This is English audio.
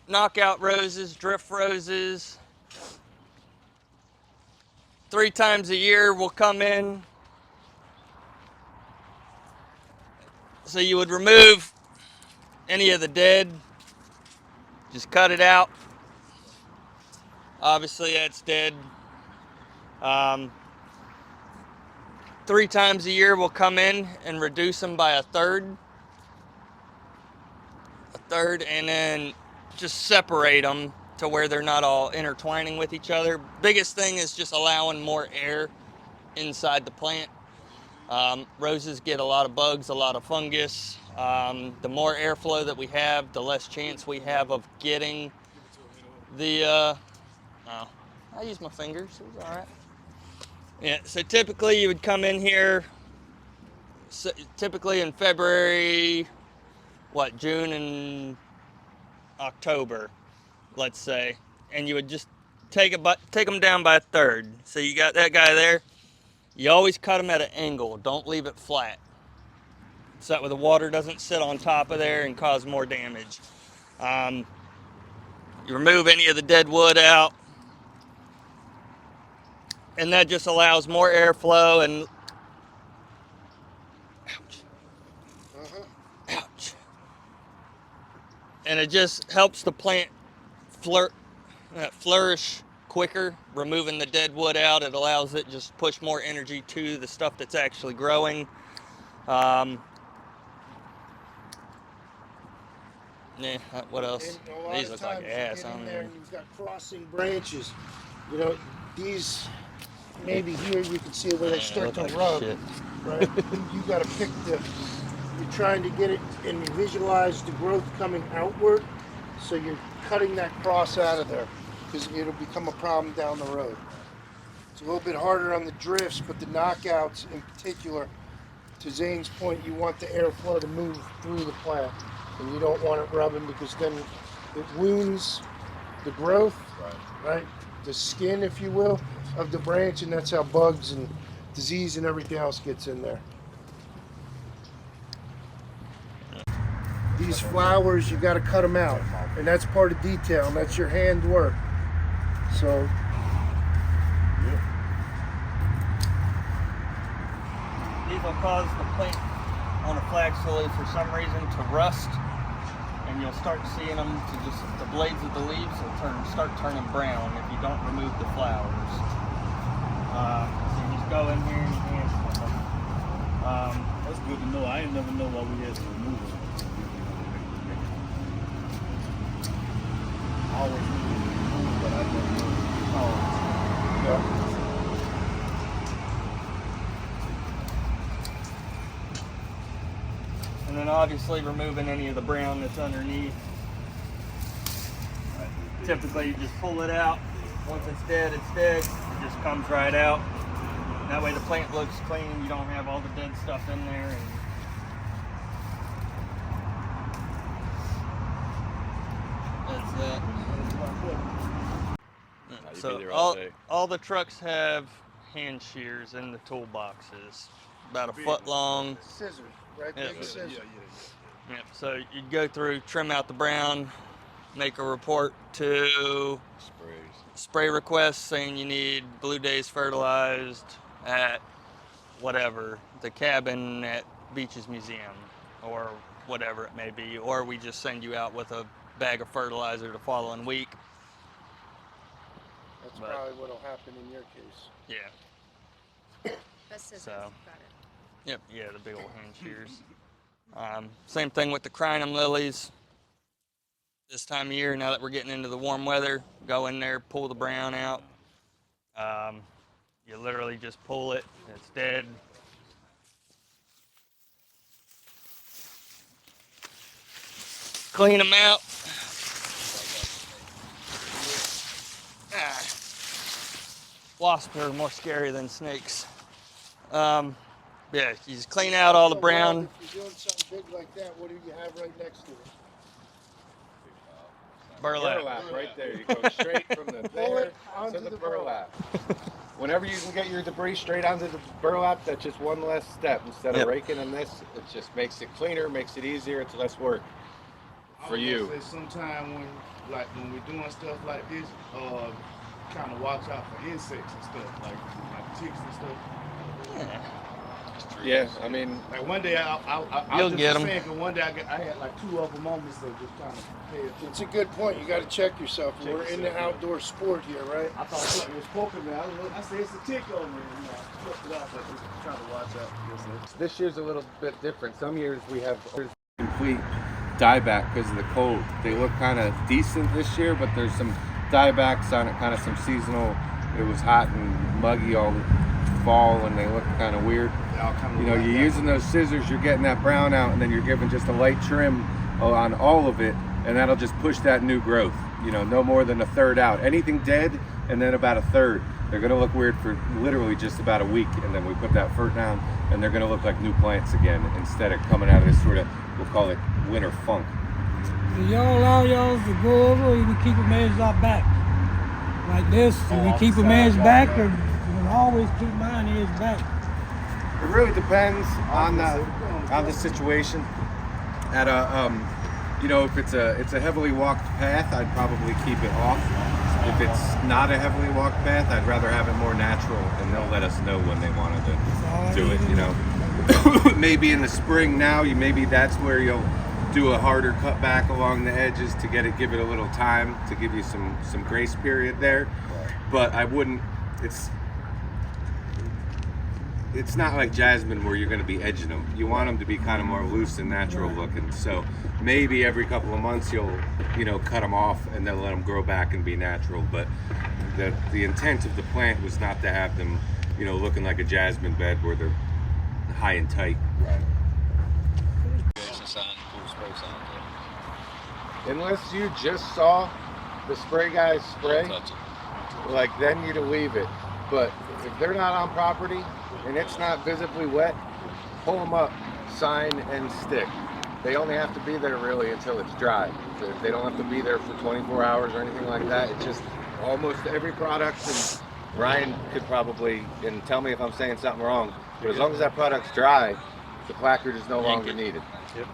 knockout roses, drift roses. 3 times a year we'll come in. So you would remove any of the dead, just cut it out. Obviously that's dead. Um, 3 times a year we'll come in and reduce them by a third, and then just separate them to where they're not all intertwining with each other. Biggest thing is just allowing more air inside the plant. Roses get a lot of bugs, a lot of fungus. The more airflow that we have, the less chance we have of getting the, oh, I use my fingers, it's all right. Yeah, so typically you would come in here, typically in February, June and October, let's say, and you would just take them down by a third. So you got that guy there. You always cut them at an angle. Don't leave it flat, so that way the water doesn't sit on top of there and cause more damage. You remove any of the dead wood out, and that just allows more airflow and ouch, and it just helps the plant flourish quicker. Removing the dead wood out, it allows it just push more energy to the stuff that's actually growing. Yeah, what else? These look like ass. You get in there and you've got crossing branches. You know, these maybe here you can see where they start to rub. Shit. Right? You got to pick the. You're trying to get it and you visualize the growth coming outward, so you're cutting that cross out of there because it'll become a problem down the road. It's a little bit harder on the drifts, but the knockouts in particular, to Zane's point, you want the airflow to move through the plant, and you don't want it rubbing because then it wounds the growth, right? The skin, if you will, of the branch, and that's how bugs and disease and everything else gets in there. These flowers, you got to cut them out, and that's part of detail, and that's your hand work. So these will cause the plant on a flax lily for some reason to rust, and you'll start seeing them to just, the blades of the leaves will start turning brown if you don't remove the flowers. So you just go in here and you hand flip them. That's good to know. I ain't never know why we had to remove it. I always knew it was removed, but I never knew it. yeah. And then obviously removing any of the brown that's underneath. Typically you just pull it out. Once it's dead, it's dead. It just comes right out. That way the plant looks clean. You don't have all the dead stuff in there. And that's that. So all the trucks have hand shears in the toolboxes, about a foot long. Scissors, right? Yeah. Big scissors. Yeah. So you'd go through, trim out the brown, make a report to spray request saying you need Blue Days fertilized at whatever, the cabin at Beaches Museum or whatever it may be, or we just send you out with a bag of fertilizer the following week. That's probably what'll happen in your case. Yeah. That's scissors. So. Got it. Yep, yeah, the big old hand shears. Same thing with the crinum lilies. This time of year, now that we're getting into the warm weather, go in there, pull the brown out. You literally just pull it, it's dead. Clean them out. Wasps are more scary than snakes. Yeah, you just clean out all the brown. If you're doing something big like that, what do you have right next to it? Burlap. Right there. You go straight from the there onto to the the burlap. Whenever you can get your debris straight onto the burlap, that's just one less step. Instead of raking in this, it just makes it cleaner, makes it easier, it's less work for you. Sometime when like when we're doing stuff like this, kind of watch out for insects and stuff, like ticks and stuff. Yeah, I mean, Like one day I You'll was get just 'em. saying, 'cause one day I had like 2 of them on me, so just kind of pay attention. It's a good point. You got to check yourself. Check We're in the yourself, yeah. outdoor sport here, right? I thought something was poking me. I said it's a tick over there. You know, I flipped it out, but just trying to watch out. this year's a little bit different. Some years we have complete dieback because of the cold. They look kind of decent this year, but there's some diebacks on it, kind of some seasonal. It was hot and muggy all fall, and they look kind of weird. You know, you're using those scissors, you're getting that brown out, and then you're giving just a light trim on all of it, and that'll just push that new growth. You know, no more than a third out. Anything dead, and then about a third. They're gonna look weird for literally just about a week, and then we put that fert down, and they're gonna look like new plants again, instead of coming out of this sort of, we'll call it winter funk. Do y'all allow y'all to go over, or you keep a man's out back? Like this, do we keep a man's back, or we always keep mine is back? It really depends on the situation. At a you know, if it's a heavily walked path, I'd probably keep it off. If it's not a heavily walked path, I'd rather have it more natural, and they'll let us know when they wanted to do it. You know, maybe in the spring now, maybe that's where you'll do a harder cut back along the edges to give it a little time to give you some grace period there. But I wouldn't. It's not like jasmine where you're going to be edging them. You want them to be kind of more loose and natural looking. So maybe every couple of months you'll, cut them off and then let them grow back and be natural. But the intent of the plant was not to have them, looking like a jasmine bed where they're high and tight. Unless you just saw the spray guys spray, like then you'd leave it. But if they're not on property and it's not visibly wet, pull them up, sign and stick. They only have to be there really until it's dry. They don't have to be there for 24 hours or anything like that. It's just almost every product, and Ryan could probably, and tell me if I'm saying something wrong, but as long as that product's dry, the placard is no longer needed. Yep.